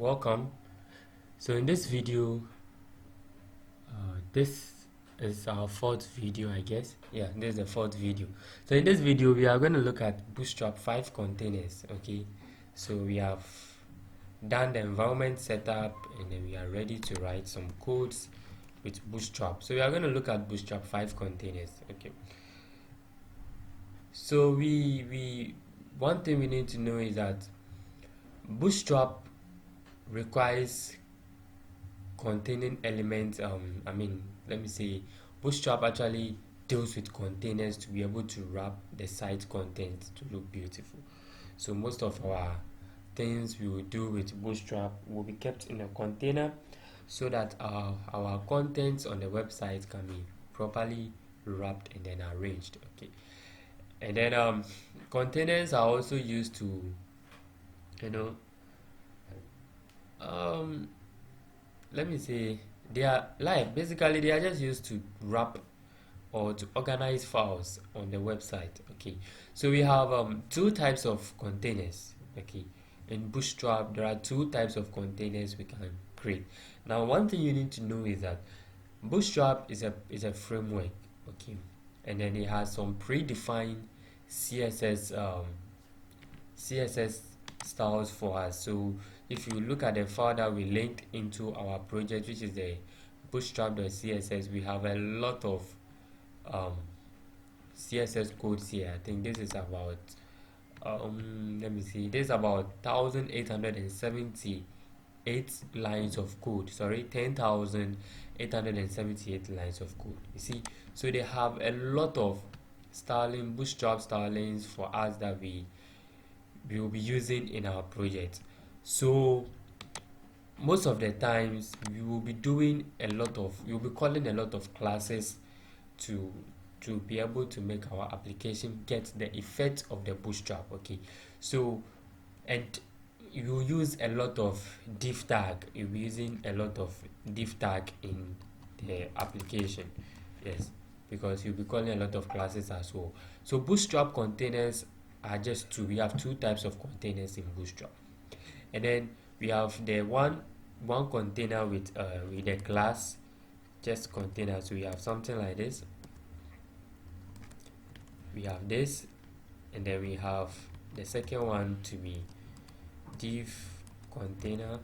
Welcome. So in this video, this is our fourth video, I guess. Yeah, this is the fourth video. So in this video, we are going to look at Bootstrap 5 containers. Okay, so we have done the environment setup and then we are ready to write some codes with Bootstrap. So we are going to look at Bootstrap 5 containers. Okay, so we one thing we need to know is that Bootstrap requires containing elements. Let me say Bootstrap actually deals with containers to be able to wrap the site content to look beautiful. So most of our things we will do with Bootstrap will be kept in a container so that our contents on the website can be properly wrapped and then arranged. Okay, and then containers are also used to, you know, let me say, they are like basically they are just used to wrap or to organize files on the website. Okay, so we have two types of containers. Okay, in Bootstrap there are two types of containers we can create. Now one thing you need to know is that Bootstrap is a framework. Okay, and then it has some predefined css styles for us. So if you look at the file that we linked into our project, which is the bootstrap.css, we have a lot of css codes here. I think this is about let me see, this is about 1878 lines of code. Sorry, 10,878 lines of code. You see, so they have a lot of bootstrap stylings for us that we will be using in our project. So most of the times we will be calling a lot of classes to be able to make our application get the effect of the Bootstrap. Okay, so and you will use a lot of div tag. You'll be using a lot of div tag in the application. Yes, because you'll be calling a lot of classes as well. So Bootstrap containers are just two. We have two types of containers in Bootstrap, and then we have the one container with a class, just container. So we have something like this. We have this, and then we have the second one to be div container,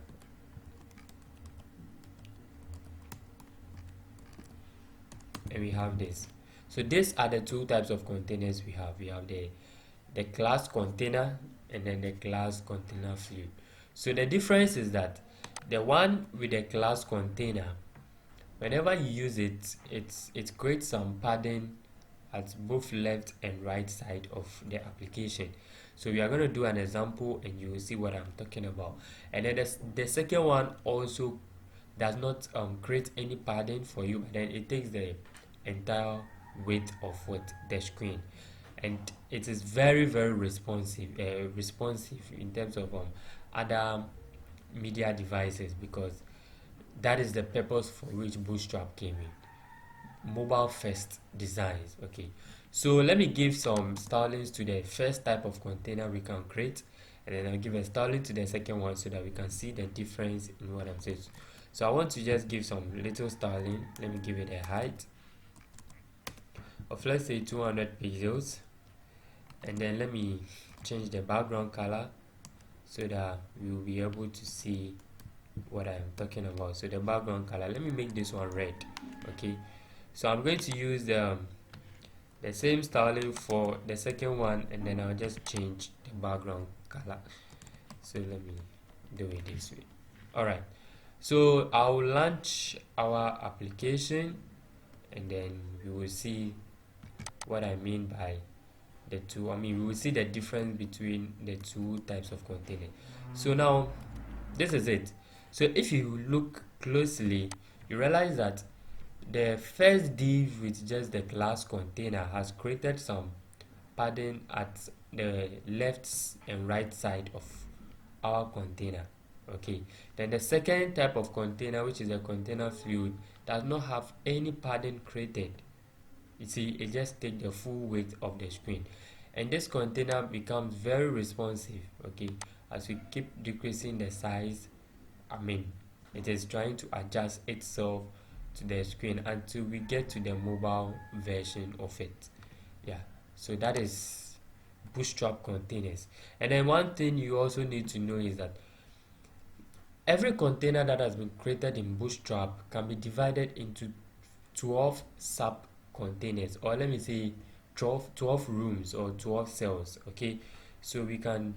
and we have this. So these are the two types of containers we have. We have the class container and then the class container fluid. So the difference is that the one with the class container, whenever you use it, it creates some padding at both left and right side of the application. So we are going to do an example and you will see what I'm talking about. And then the second one also does not create any padding for you, but then it takes the entire width of the screen, and it is very responsive in terms of other media devices, because that is the purpose for which Bootstrap came in, mobile first designs. Okay, so let me give some stylings to the first type of container we can create, and then I'll give a styling to the second one so that we can see the difference in what I'm saying. So I want to just give some little styling. Let me give it a height of, let's say, 200 pixels, and then let me change the background color so that we will be able to see what I am talking about. So the background color, let me make this one red. Okay, so I'm going to use the same styling for the second one, and then I'll just change the background color. So let me do it this way. All right, so I'll launch our application and then we will see what I mean by the two. We will see the difference between the two types of container. So now this is it. So if you look closely, you realize that the first div with just the class container has created some padding at the left and right side of our container. Okay, then the second type of container, which is a container fluid, does not have any padding created. You see, it just takes the full weight of the screen, and this container becomes very responsive. Okay, as we keep decreasing the size, it is trying to adjust itself to the screen until we get to the mobile version of it. Yeah, so that is Bootstrap containers. And then one thing you also need to know is that every container that has been created in Bootstrap can be divided into 12 sub containers, or let me say 12 rooms or 12 cells. Okay, so we can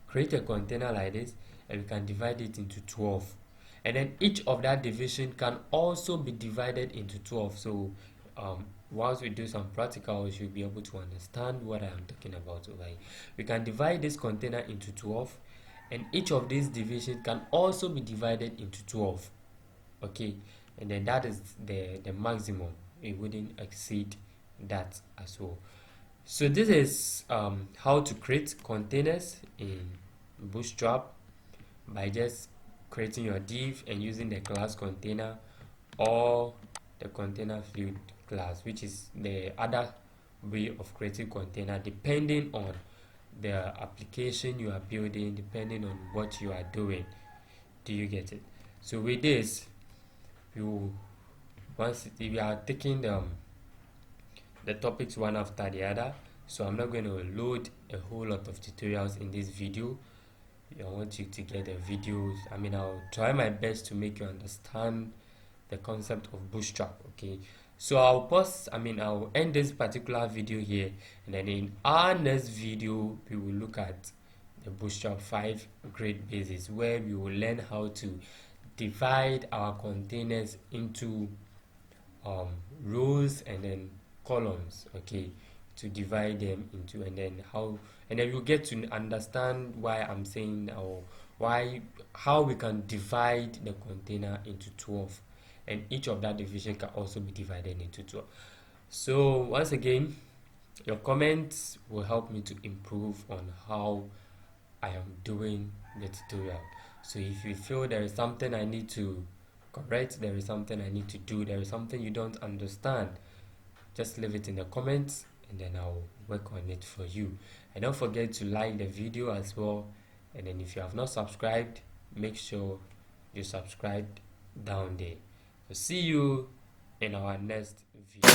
create a container like this and we can divide it into 12, and then each of that division can also be divided into 12. So once we do some practicals, you'll be able to understand what I am talking about over here. We can divide this container into 12, and each of these divisions can also be divided into 12. Okay, and then that is the maximum. It wouldn't exceed that as well. So this is how to create containers in Bootstrap by just creating your div and using the class container or the container fluid class, which is the other way of creating container depending on the application you are building, depending on what you are doing. Do you get it? So with this, once we are taking the topics one after the other, so I'm not going to load a whole lot of tutorials in this video. I want you to get the videos. I'll try my best to make you understand the concept of Bootstrap. Okay, so I'll end this particular video here, and then in our next video we will look at the Bootstrap 5 grade basis, where we will learn how to divide our containers into rows and then columns. Okay, to divide them into, and then you get to understand why I'm saying, or how we can divide the container into 12, and each of that division can also be divided into 12. So once again, your comments will help me to improve on how I am doing the tutorial. So if you feel there is something I need to correct, there is something I need to do, there is something you don't understand, just leave it in the comments and then I'll work on it for you. And don't forget to like the video as well, and then if you have not subscribed, make sure you subscribe down there. So see you in our next video.